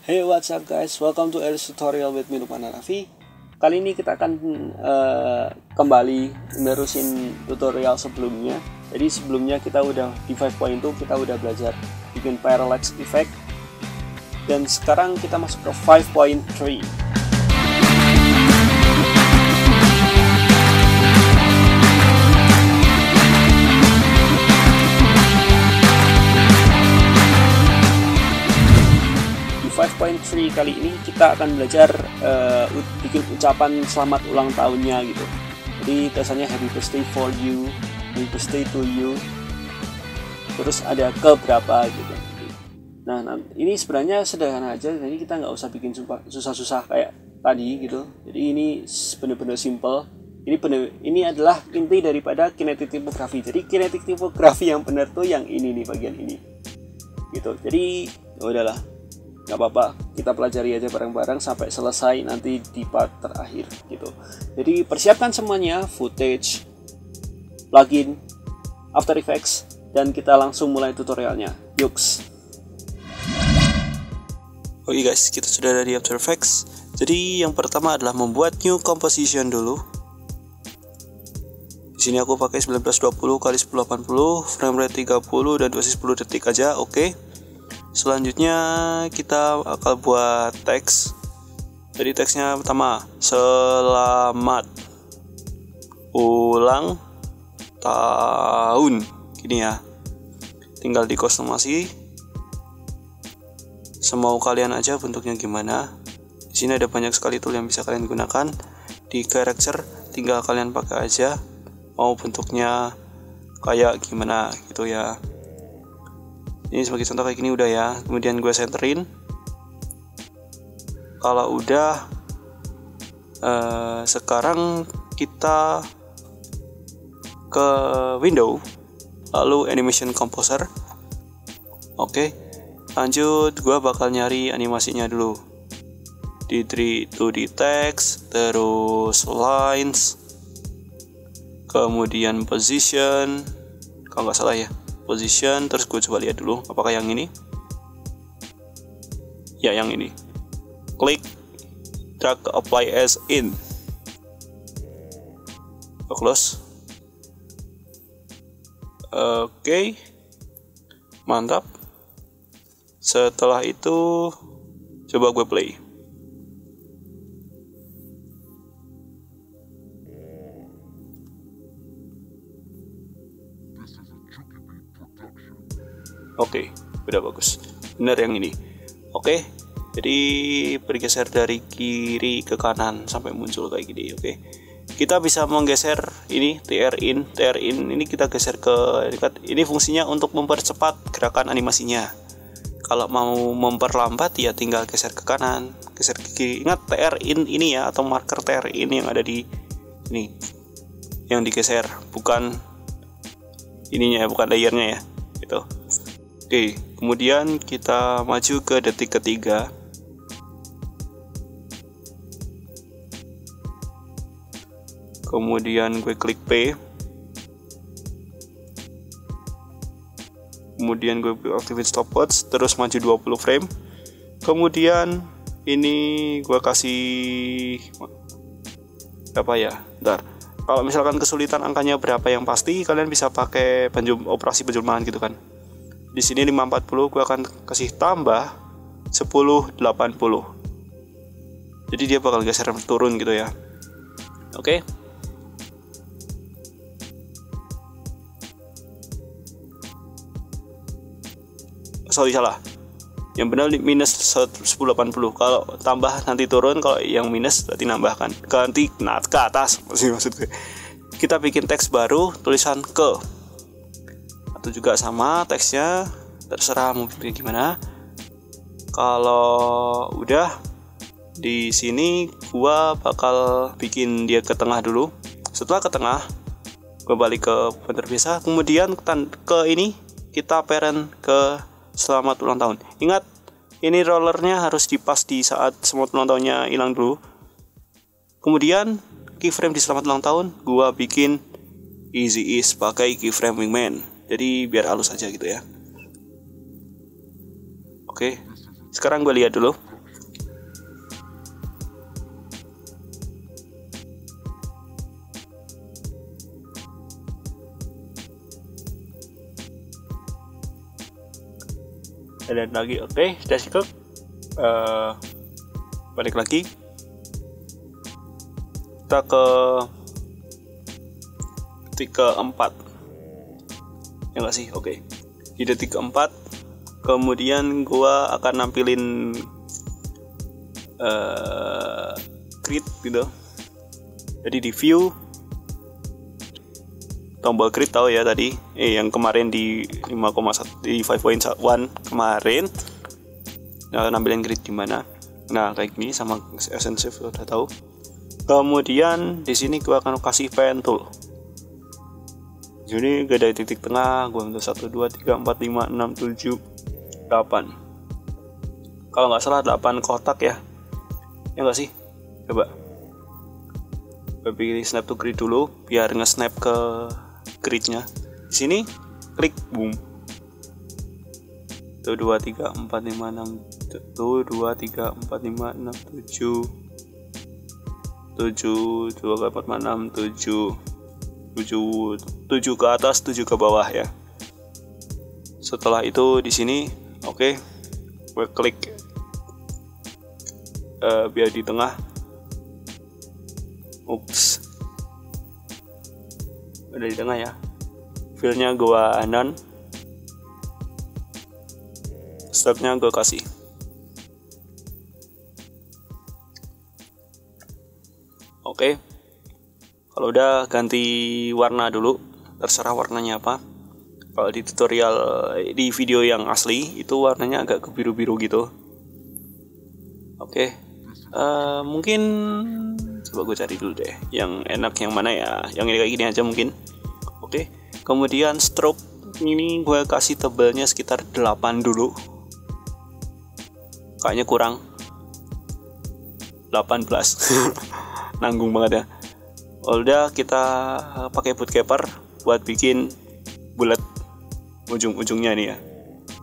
Hey, what's up guys? Welcome to Eris Tutorial with me, Lukman Raffi. Kali ini kita akan kembali menerusin tutorial sebelumnya. Jadi sebelumnya kita udah di 5.2 kita udah belajar bikin parallax effect. Dan sekarang kita masuk ke 5.3. Di 5.3 kali ini kita akan belajar bikin ucapan selamat ulang tahunnya gitu. Jadi tulisannya happy birthday for you, happy birthday to you. Terus ada ke berapa gitu. Nah, ini sebenarnya sederhana aja, jadi kita nggak usah bikin susah-susah kayak tadi gitu. Jadi ini benar-benar simple. Ini adalah inti daripada kinetic typography. Jadi kinetic typography yang benar tuh yang ini nih, bagian ini. Gitu. Jadi udahlah, nggak apa-apa. Kita pelajari aja bareng-bareng sampai selesai nanti di part terakhir gitu. Jadi persiapkan semuanya, footage, plugin, After Effects, dan kita langsung mulai tutorialnya. Yuks. Oke guys, kita sudah ada di After Effects. Jadi yang pertama adalah membuat new composition dulu. Di sini aku pakai 1920x1080, frame rate 30 dan durasi 10 detik aja. Oke. Selanjutnya kita akan buat teks. Jadi teksnya pertama, selamat ulang tahun. Gini ya. Tinggal dikostumasi semau kalian aja bentuknya gimana. Di sini ada banyak sekali tool yang bisa kalian gunakan. Di character tinggal kalian pakai aja mau bentuknya kayak gimana gitu ya. Ini sebagai contoh kayak gini udah ya. Kemudian gue centerin. Kalau udah sekarang kita ke window, lalu animation composer. Oke. Lanjut, gue bakal nyari animasinya dulu di 2D text, terus lines, kemudian position, kalau nggak salah ya, position. Terus gue coba lihat dulu apakah yang ini, ya yang ini. Klik, drag apply as in, close. Oke, mantap. Setelah itu coba gue play. Oke, udah bagus. Bener yang ini. Oke, jadi bergeser dari kiri ke kanan sampai muncul kayak gini. Oke, kita bisa menggeser ini TR in ini kita geser ke dekat. Ini fungsinya untuk mempercepat gerakan animasinya. Kalau mau memperlambat ya tinggal geser ke kanan, geser ke kiri. Ingat TR in ini ya, atau marker TR in yang ada di ini, yang digeser, bukan ininya, bukan layernya ya, gitu. Oke, kemudian kita maju ke detik ketiga. Kemudian gue klik P. Kemudian gue aktifin stopwatch, terus maju 20 frame. Kemudian ini gue kasih berapa ya? Bentar. Kalau misalkan kesulitan angkanya berapa yang pasti, kalian bisa pakai operasi penjelmaan gitu kan. Di sini 540, gue akan kasih tambah 1080. Jadi dia bakal geser turun gitu ya. Oke. Sorry, salah. Yang benar minus 1080. Kalau tambah nanti turun, kalau yang minus berarti nambahkan. Ganti ke atas maksud gue. Kita bikin teks baru, tulisan ke. Atau juga sama teksnya, terserah mau bikin gimana. Kalau udah di sini gua bakal bikin dia ke tengah dulu. Setelah ke tengah, gua balik ke pointer biasa. Kemudian ke ini kita parent ke selamat ulang tahun. Ingat, ini rollernya harus dipas di saat selamat ulang tahunnya hilang dulu. Kemudian keyframe di selamat ulang tahun gua bikin easy ease pakai keyframe wingman. Jadi biar halus aja gitu ya. Oke, sekarang gue lihat dulu. dan lagi. Oke, sudah cukup. Balik lagi kita ke detik keempat, ya nggak sih? Oke, di detik keempat kemudian gua akan nampilin grid gitu. Jadi di view tombol grid tahu ya tadi yang kemarin di 5,1 di 5.1 kemarin. Nah, nampilin grid di mana? Nah, kayak gini sama Essence udah tahu. Kemudian di sini gua akan kasih pen tool. Jadi gak ada titik tengah, gua untuk 1 2 3 4 5 6 7 8. Kalau nggak salah 8 kotak ya. Ya nggak sih? Coba. Gua pilih snap to grid dulu biar nge-snap ke gridnya. Di sini klik boom. 1 2 3 4 5 6 1 2 3 4 5 6 7 7 2 4 5 6 7 ke atas 7 ke bawah ya. Setelah itu di sini oke, gue klik biar di tengah. Ups, udah di tengah ya. Fillnya gue none, stepnya gue kasih. Oke, kalau udah ganti warna dulu, terserah warnanya apa. Kalau di tutorial di video yang asli itu warnanya agak kebiru-biru gitu. Oke, mungkin coba gue cari dulu deh yang enak yang mana ya. Yang ini kayak gini aja mungkin. Oke, kemudian stroke ini gue kasih tebalnya sekitar 8 dulu. Kayaknya kurang 18. Nanggung banget ya. Udah kita pakai bootcapper buat bikin bulat ujung-ujungnya nih ya.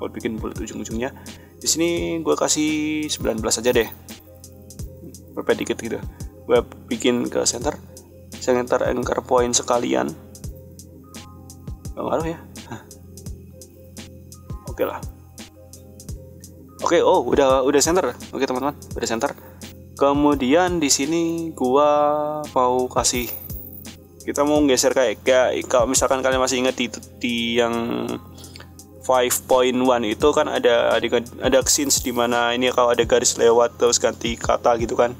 Buat bikin bulat ujung-ujungnya. Di sini gue kasih 19 aja deh. Berapa dikit gitu. Gue bikin ke center anchor point sekalian. Gak ngaruh ya. Oke lah. Oke, udah center. Oke teman-teman, udah center. Kemudian di sini gua mau kasih, kita mau geser kayak kalau misalkan kalian masih ingat di yang 5.1 itu kan ada scenes di mana ini kalau ada garis lewat terus ganti kata gitu kan.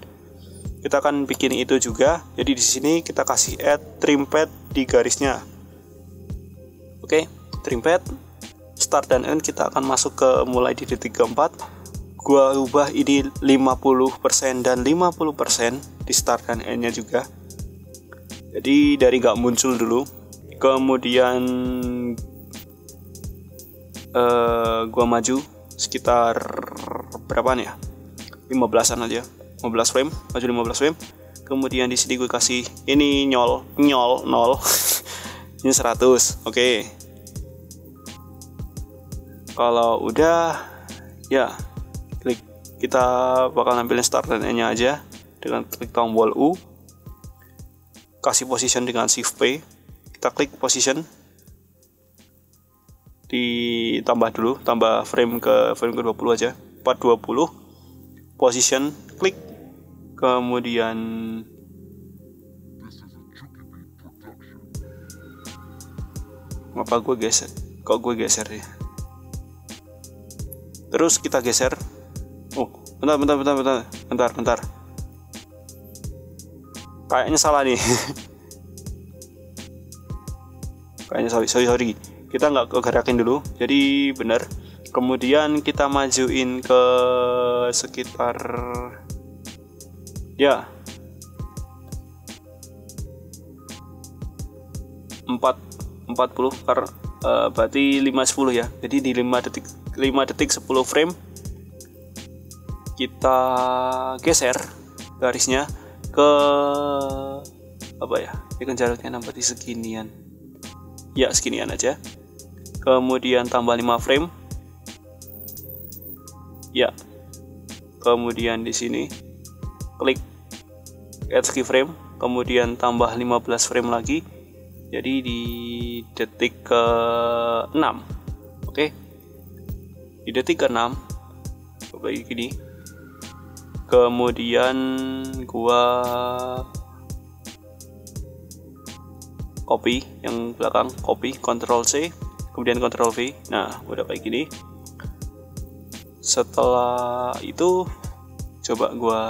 Kita akan bikin itu juga. Jadi di sini kita kasih add trim pad di garisnya. Oke, trim pad start dan end kita akan masuk ke mulai di detik keempat. Gua ubah ini 50% dan 50% di start dan end-nya juga. Jadi dari gak muncul dulu. Kemudian gua maju sekitar berapa nih ya? 15-an aja. 15 frame, maju 15 frame. Kemudian di sini gue kasih ini nol. Ini 100. Oke. Kalau udah ya klik, kita bakal nampilin start dan end-nya aja dengan klik tombol U, kasih position dengan shift P, kita klik position, ditambah dulu, tambah frame ke 20 aja, 420, position, klik, kemudian gue geser ya. Terus kita geser. Oh, bentar. Kayaknya salah nih. Kayaknya sorry. Kita nggak kegerakin dulu. Jadi benar. Kemudian kita majuin ke sekitar ya 40 karena berarti 5-10 ya. Jadi di 5 detik 10 frame kita geser garisnya ke apa ya? Ini kan jaraknya nampaknya seginian. Ya, seginian aja. Kemudian tambah 5 frame. Ya. Kemudian di sini klik add keyframe, kemudian tambah 15 frame lagi. Jadi di detik ke 6. Oke. di detik ke-6 kayak gini. Kemudian gua copy yang belakang, copy, Ctrl C, kemudian Ctrl V. Nah, udah kayak gini. Setelah itu coba gua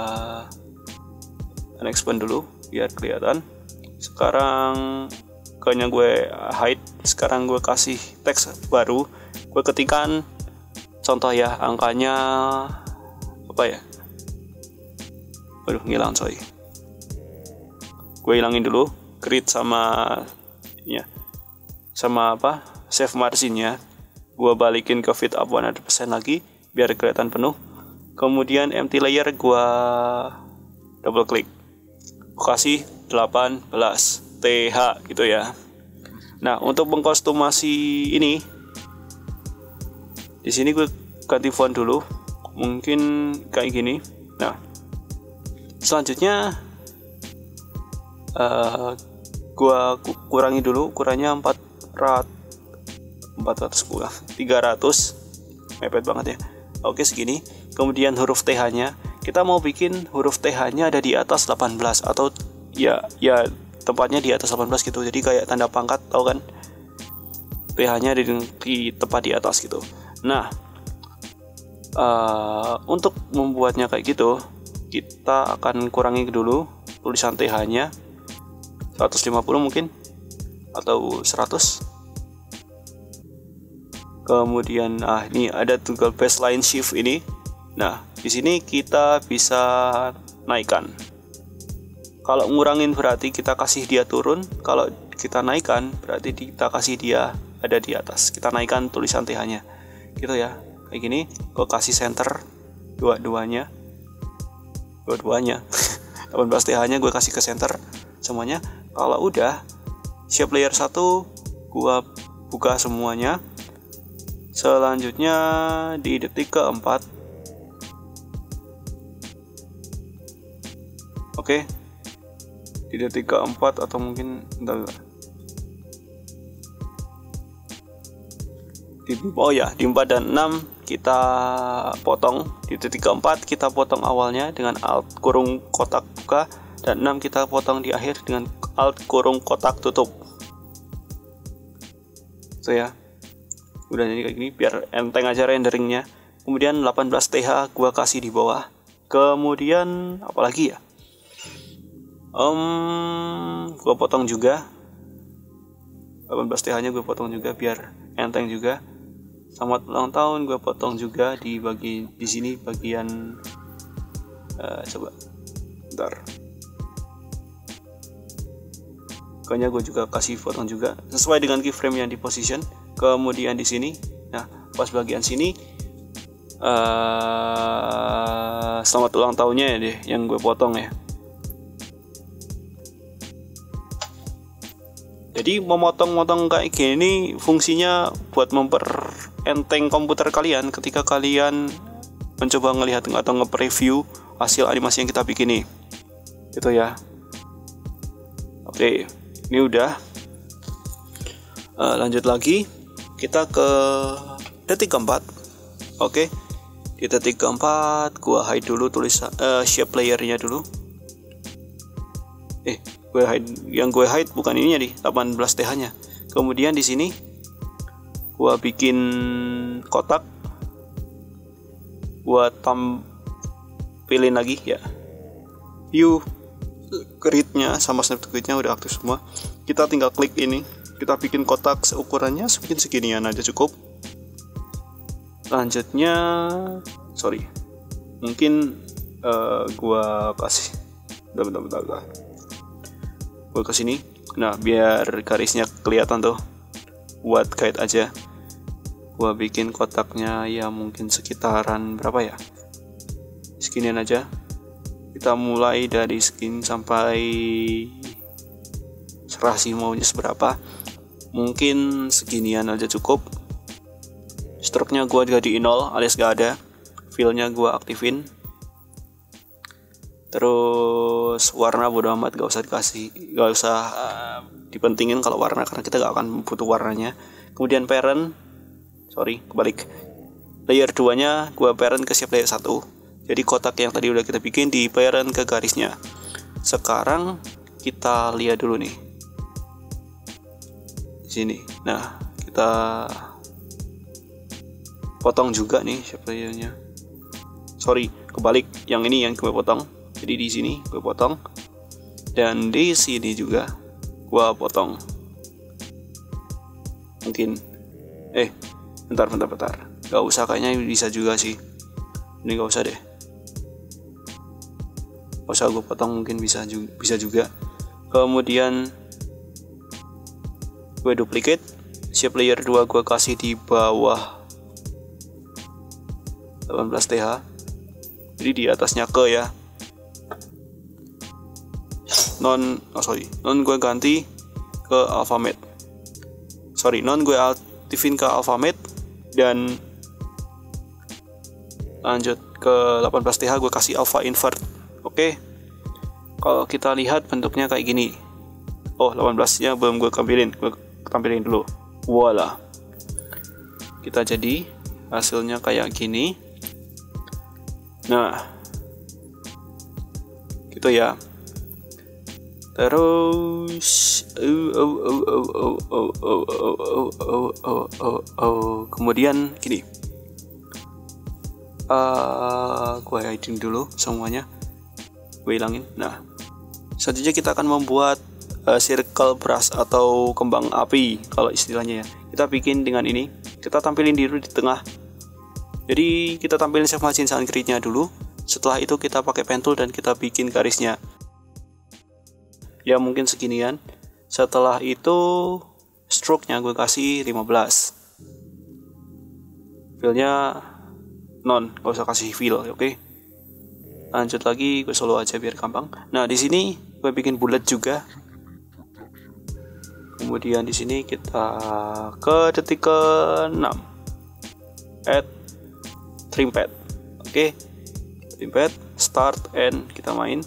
unexpand dulu biar kelihatan. Sekarang kayaknya gue hide. Sekarang gue kasih teks baru. Gue ketikkan contoh ya, angkanya apa ya? Aduh, ngilang coy. Gue hilangin dulu grid sama apa? Save marginnya. Gue balikin ke fit up 100% lagi biar kelihatan penuh. Kemudian empty layer gue double klik. Kasih 18 TH gitu ya. Nah, untuk mengkostumasi ini di sini gue ganti font dulu. Mungkin kayak gini. Nah, selanjutnya gua kurangi dulu ukurannya 300 mepet banget ya. Oke, segini. Kemudian huruf TH nya kita mau bikin huruf TH nya ada di atas 18 atau ya tempatnya di atas 18 gitu. Jadi kayak tanda pangkat, tahu kan, TH nya ada di tempat di atas gitu. Nah, untuk membuatnya kayak gitu, kita akan kurangi dulu tulisan TH-nya 150 mungkin atau 100. Kemudian ini ada toggle baseline shift ini. Nah, di sini kita bisa naikkan. Kalau ngurangin berarti kita kasih dia turun, kalau kita naikkan berarti kita kasih dia ada di atas. Kita naikkan tulisan TH-nya. Gitu ya. Kayak gini, gue kasih center dua-duanya 18 TH-nya gue kasih ke center semuanya. Kalau udah shape layer 1 gue buka semuanya. Selanjutnya di detik ke-4, oke, di detik ke-4 atau mungkin bentar. Di 4 dan 6 kita potong. Di detik ke-4 kita potong awalnya dengan alt kurung kotak buka, dan 6 kita potong di akhir dengan alt kurung kotak tutup. So ya, udah jadi kayak gini biar enteng aja renderingnya. Kemudian 18 TH gua kasih di bawah. Kemudian apalagi ya, gua potong juga 18 TH nya gue potong juga biar enteng juga. Selamat ulang tahun gue potong juga di sini bagian coba bentar. Pokoknya gue juga kasih potong juga sesuai dengan keyframe yang di position. Kemudian di sini, nah pas bagian sini selamat ulang tahunnya ya deh yang gue potong ya. Jadi memotong-motong kayak gini fungsinya buat memperenteng komputer kalian ketika kalian mencoba ngelihat atau nge-preview hasil animasi yang kita bikin nih. Gitu ya. Oke, ini udah. Lanjut lagi, kita ke detik ke-4. Oke, di detik ke-4 gua hide dulu tulisan shape layer-nya dulu. Yang gue hide bukan ininya nih, 18 TH-nya. Kemudian di sini gue bikin kotak, gue tampilin lagi ya. View grid-nya sama snap grid-nya udah aktif semua. Kita tinggal klik ini, kita bikin kotak seukurannya mungkin seginian aja cukup. Lanjutnya, mungkin gue kasih bentar. Gue ke sini. Nah, biar garisnya kelihatan tuh, buat guide aja. Gue bikin kotaknya ya mungkin sekitaran berapa ya? Seginian aja. Kita mulai dari segini sampai serah sih maunya seberapa. Mungkin seginian aja cukup. Stroke-nya gue gantiin 0 alias gak ada. Fill-nya gue aktifin. Terus warna bodo amat, gak usah dipentingin kalau warna, karena kita gak akan butuh warnanya. Kemudian parent, kebalik. layer 2 nya gue parent ke shape layer 1. Jadi kotak yang tadi udah kita bikin di parent ke garisnya. Sekarang kita lihat dulu nih di sini. Nah, kita potong juga nih shape layernya. Sorry, kebalik. Yang ini yang gue potong. Jadi di sini gue potong, dan di sini juga gue potong. Mungkin bentar. Gak usah, kayaknya bisa juga sih. Ini gak usah deh. Gak usah gue potong, mungkin bisa juga. Kemudian gue duplicate shape layer 2, gue kasih di bawah 18th. Jadi di atasnya ke ya. Non gue ganti ke alphabet. Non gue aktifin ke alphabet, dan lanjut ke 18th gue kasih alpha invert. Oke. Kalau kita lihat bentuknya kayak gini. 18 nya belum gue tampilin dulu. Voila. Kita jadi hasilnya kayak gini. Nah, gitu ya. Terus kemudian gini. Gue hiding dulu semuanya. Gue hilangin. Nah, selanjutnya kita akan membuat circle brush atau kembang api kalau istilahnya ya. Kita bikin dengan ini. Kita tampilin dulu di tengah. Jadi kita tampilin Save Machine Sun Grid-nya dulu. Setelah itu kita pakai pen tool dan kita bikin garisnya. Ya mungkin seginian. Setelah itu stroke-nya gue kasih 15. Fill-nya non, gak usah kasih fill, oke? Lanjut lagi, gue solo aja biar gampang. Nah, di sini gue bikin bullet juga. Kemudian di sini kita ke detik ke-6. Add trim pad. Oke. Trim pad, start, end, kita main.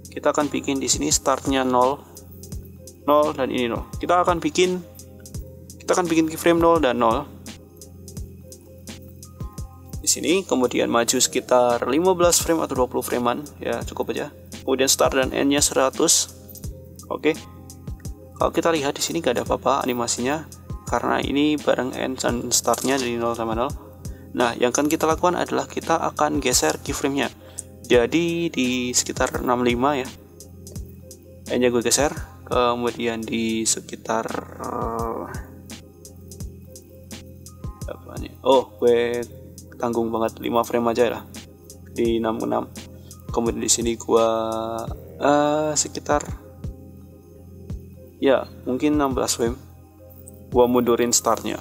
Kita akan bikin di sini startnya 0, dan ini 0. Kita akan bikin keyframe 0 dan 0 di sini. Kemudian maju sekitar 15 frame atau 20 framean, ya cukup aja. Kemudian start dan end-nya 100. Oke. Kalau kita lihat di sini gak ada apa-apa animasinya, karena ini bareng end dan startnya dari 0 sama 0. Nah, yang akan kita lakukan adalah kita akan geser keyframe-nya. Jadi di sekitar 65 ya. End-nya gue geser. Kemudian di sekitar apa nih? Gue tanggung banget 5 frame aja lah. Di 66. Kemudian di sini gue sekitar ya mungkin 16 frame. Gue mundurin startnya.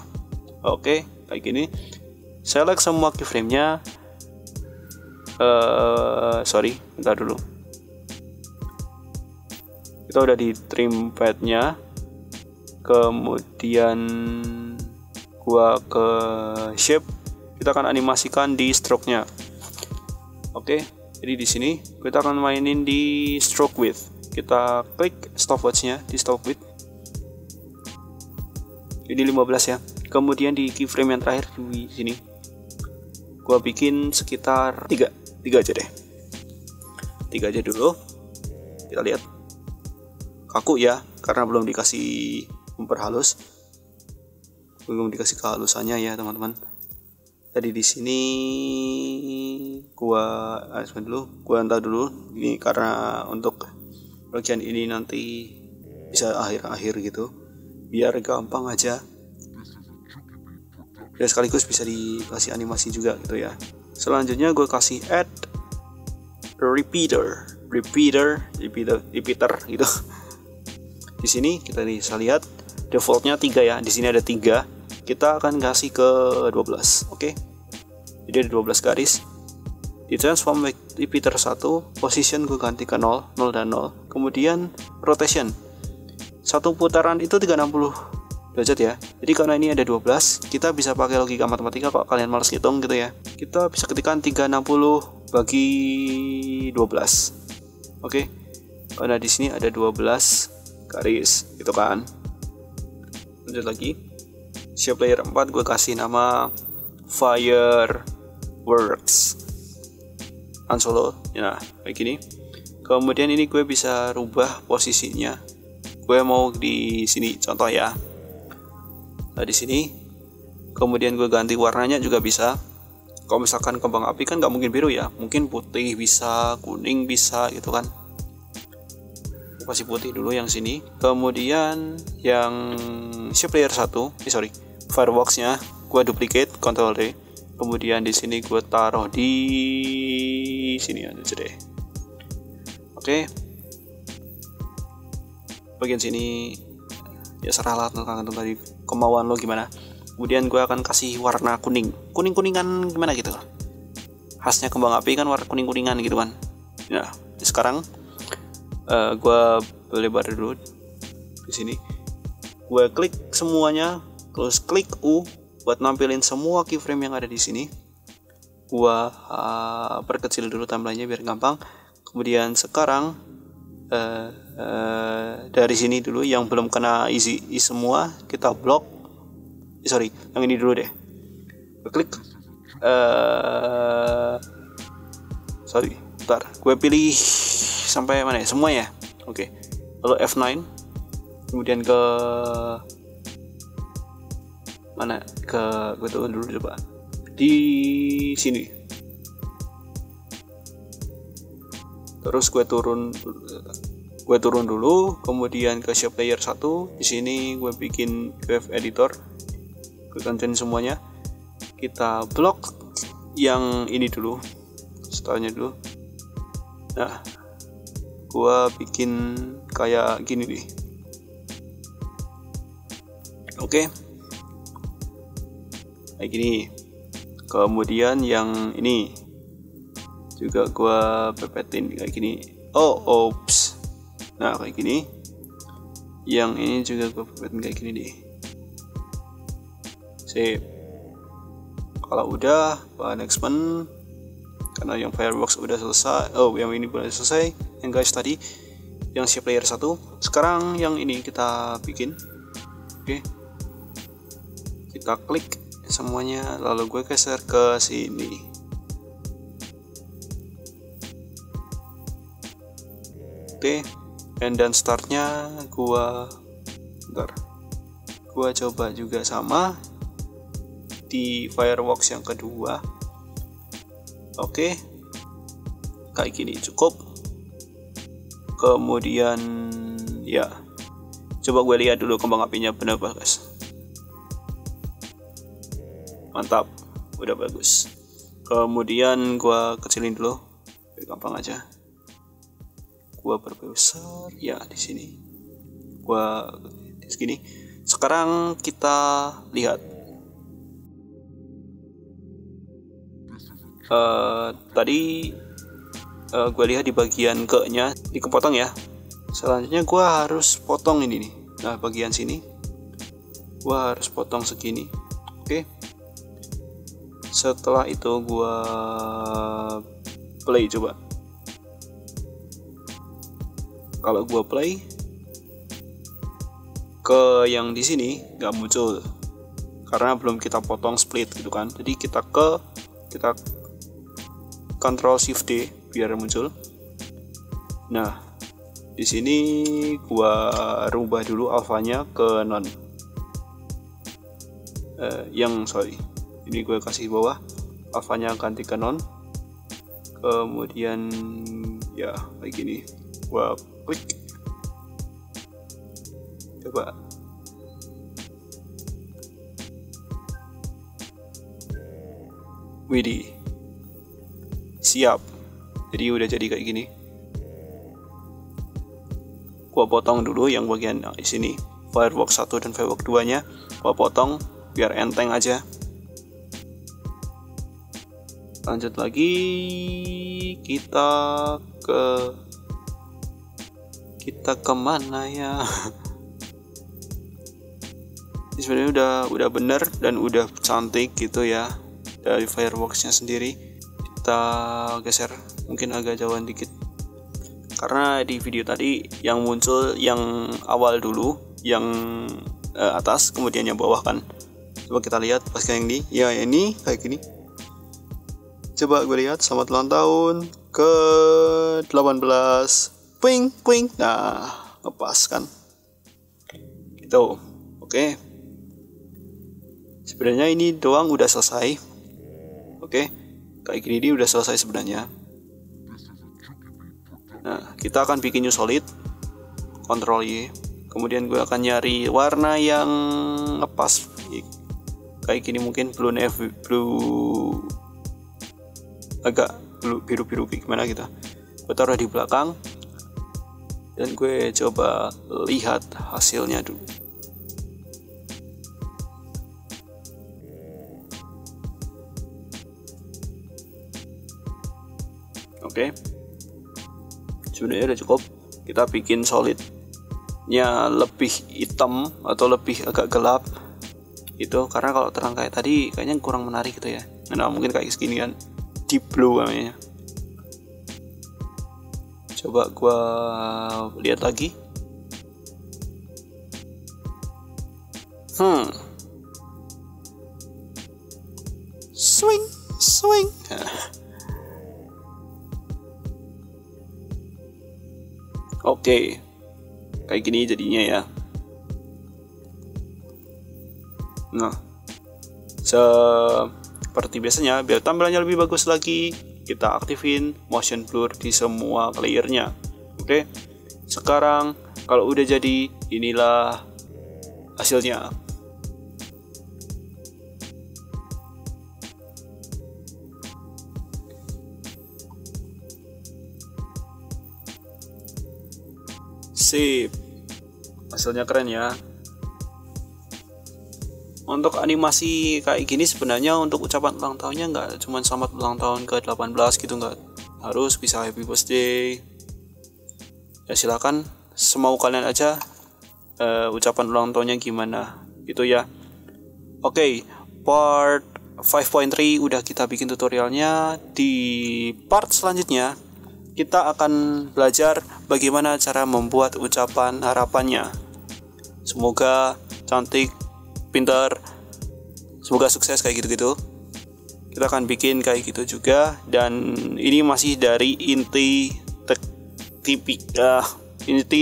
Oke, kayak gini. Select semua keyframe-nya. Bentar dulu. Kita udah di trim pad-nya. Kemudian gua ke shape. Kita akan animasikan di stroke-nya. Oke, jadi di sini kita akan mainin di stroke width. Kita klik stopwatch-nya di stroke width. Ini 15 ya. Kemudian di keyframe yang terakhir di sini gua bikin sekitar 3 aja deh. 3 aja dulu. Kita lihat. Kaku ya, karena belum dikasih memperhalus. Belum dikasih kehalusannya ya, teman-teman. Tadi di sini gua entah dulu. Ini karena untuk bagian ini nanti bisa akhir-akhir gitu. Biar gampang aja. Dan sekaligus bisa dikasih animasi juga gitu ya. Selanjutnya gue kasih add repeater gitu. Di sini kita bisa lihat defaultnya 3 ya. Di sini ada 3. Kita akan kasih ke 12. Oke. Jadi ada 12 garis. Di transform repeater 1, position gue ganti ke 0 dan 0. Kemudian rotation. Satu putaran itu 360 derajat ya. Jadi karena ini ada 12, kita bisa pakai logika matematika kalau kalian malas ngitung gitu ya. Kita bisa ketikkan 360 bagi 12. Oke. Karena di sini ada 12 garis gitu kan. Lanjut lagi. Shape layer 4 gue kasih nama fireworks Han Solo. Nah, kayak gini. Kemudian ini gue bisa rubah posisinya. Gue mau di sini contoh ya. Nah, di sini. Kemudian gue ganti warnanya juga bisa. Kalau misalkan kembang api kan nggak mungkin biru ya, mungkin putih bisa, kuning bisa gitu kan. Kasih putih dulu yang sini. Kemudian yang shape layer 1, fireworks-nya gue duplicate, Ctrl D. Kemudian di sini gue taruh di sini aja deh. Oke. Bagian sini ya serahlah tentang tadi kemauan lo gimana. Kemudian gue akan kasih warna kuningan gimana gitu. Khasnya kembang api kan warna kuning-kuningan gitu kan. Nah, sekarang gue lebar dulu di sini. Gue klik semuanya, terus klik U buat nampilin semua keyframe yang ada di sini. Gue perkecil dulu timelinenya biar gampang. Kemudian sekarang dari sini dulu yang belum kena isi semua kita blok. Yang ini dulu deh. Gue klik. Bentar. Gue pilih sampai mana ya? Semua ya. Oke. Lalu F9. Kemudian ke mana? Gue turun dulu coba. Di sini. Terus gue turun dulu, kemudian ke shape layer 1. Di sini gue bikin wave editor. Gue gantiin semuanya. Kita blok yang ini dulu. Stylenya dulu. Nah, gue bikin kayak gini nih. Oke. Kayak gini. Kemudian yang ini juga gue pepetin kayak gini. Oops. Nah, kayak gini. Yang ini juga gue pepetin kayak gini nih. Sip. Kalau udah, next one. Karena yang fireworks udah selesai. Yang ini udah selesai. Yang guys tadi, yang shape layer 1. Sekarang yang ini kita bikin. Oke. Kita klik semuanya, lalu gue geser ke sini. Oke. And then startnya gua coba juga sama di fireworks yang kedua. Oke, kayak gini cukup. Kemudian ya, coba gue lihat dulu kembang apinya bener guys. Mantap, udah bagus. Kemudian gue kecilin dulu, gampang aja. Gue perbesar ya di sini. Gue di sini. Sekarang kita lihat. Tadi gue lihat di bagian ke-nya dikepotong ya. Selanjutnya gue harus potong ini nih. Nah, bagian sini gue harus potong segini. Oke. Setelah itu gue play coba. Kalau gue play ke yang di sini nggak muncul karena belum kita potong split gitu kan. Jadi kita Ctrl Shift D biar muncul. Nah, di sini gua rubah dulu alfanya ke non. Ini gue kasih bawah, alfanya ganti ke non. Kemudian ya kayak gini. Gua klik. Coba. Widih. Siap. Jadi udah jadi kayak gini. Gua potong dulu yang bagian di sini. Fireworks 1 dan fireworks 2-nya gua potong biar enteng aja. Lanjut lagi kita kemana ya? Ini sebenarnya udah bener dan udah cantik gitu ya dari fireworksnya sendiri. Kita geser mungkin agak jauhan dikit karena di video tadi yang muncul yang awal dulu, yang atas kemudian yang bawah kan. Coba kita lihat pas kayak ini. Ya ini kayak gini. Coba gue lihat selamat ulang tahun ke 18. Puing puing. Nah, ngepas kan. Gitu. Oke. Sebenarnya ini doang udah selesai. Oke. Kayak gini ini udah selesai sebenarnya. Nah, kita akan bikin new solid. Ctrl Y. Kemudian gue akan nyari warna yang ngepas. Kayak gini mungkin blue navy, blue agak blue biru-biru gimana gitu. Gue taruh di belakang dan gue coba lihat hasilnya dulu. Oke. Sebenarnya udah cukup. Kita bikin solidnya lebih hitam atau lebih agak gelap. Itu karena kalau terang kayak tadi kayaknya kurang menarik gitu ya. Nah mungkin kayak segini kan, deep blue namanya. Coba gua lihat lagi. Swing swing. Oke, kayak gini jadinya ya. Nah, seperti biasanya, biar tampilannya lebih bagus lagi, kita aktifin motion blur di semua layernya. Oke, sekarang kalau udah jadi, inilah hasilnya. Sip, hasilnya keren ya. Untuk animasi kayak gini sebenarnya untuk ucapan ulang tahunnya nggak cuma selamat ulang tahun ke 18 gitu, nggak harus bisa happy birthday. Ya silakan semau kalian aja ucapan ulang tahunnya gimana gitu ya. Oke, part 5.3 udah kita bikin tutorialnya. Di part selanjutnya kita akan belajar bagaimana cara membuat ucapan harapannya. Semoga cantik, pintar, semoga sukses kayak gitu-gitu. Kita akan bikin kayak gitu juga. Dan ini masih dari inti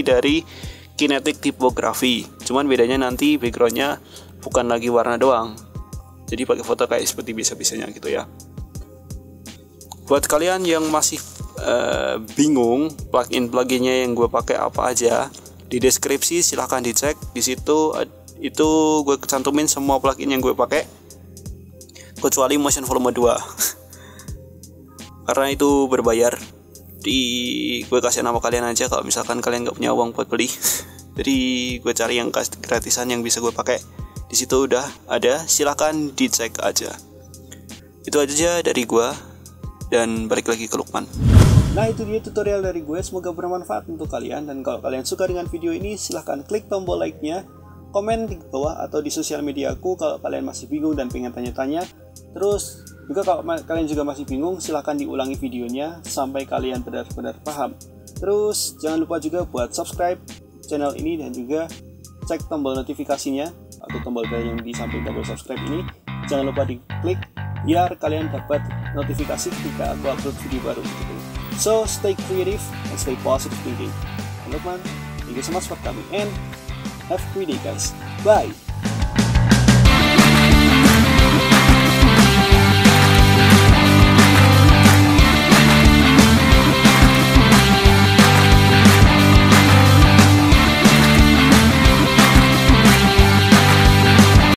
dari kinetic typography. Cuman bedanya nanti backgroundnya bukan lagi warna doang, jadi pakai foto kayak seperti biasa-biasanya gitu ya. Buat kalian yang masih bingung plugin-pluginnya yang gue pakai apa aja, di deskripsi silahkan dicek. Di situ itu gue cantumin semua plugin yang gue pakai kecuali Motion Volume 2 karena itu berbayar. Gue kasih nama kalian aja kalau misalkan kalian nggak punya uang buat beli. Jadi gue cari yang gratisan yang bisa gue pakai. Di situ udah ada, silahkan dicek aja. Itu aja dari gue, dan balik lagi ke Lukman. Nah itu dia tutorial dari gue, semoga bermanfaat untuk kalian. Dan kalau kalian suka dengan video ini, silahkan klik tombol like-nya, komen di bawah atau di sosial media aku kalau kalian masih bingung dan pengen tanya-tanya. Terus juga kalau kalian juga masih bingung, silahkan diulangi videonya sampai kalian benar-benar paham. Terus jangan lupa juga buat subscribe channel ini dan juga cek tombol notifikasinya atau tombol bell yang di samping tombol subscribe ini. Jangan lupa diklik biar kalian dapat notifikasi ketika aku upload video baru gitu. So stay creative and stay positive thinking. I'm Lukman. Thank you so much for coming and have a great day guys. Bye.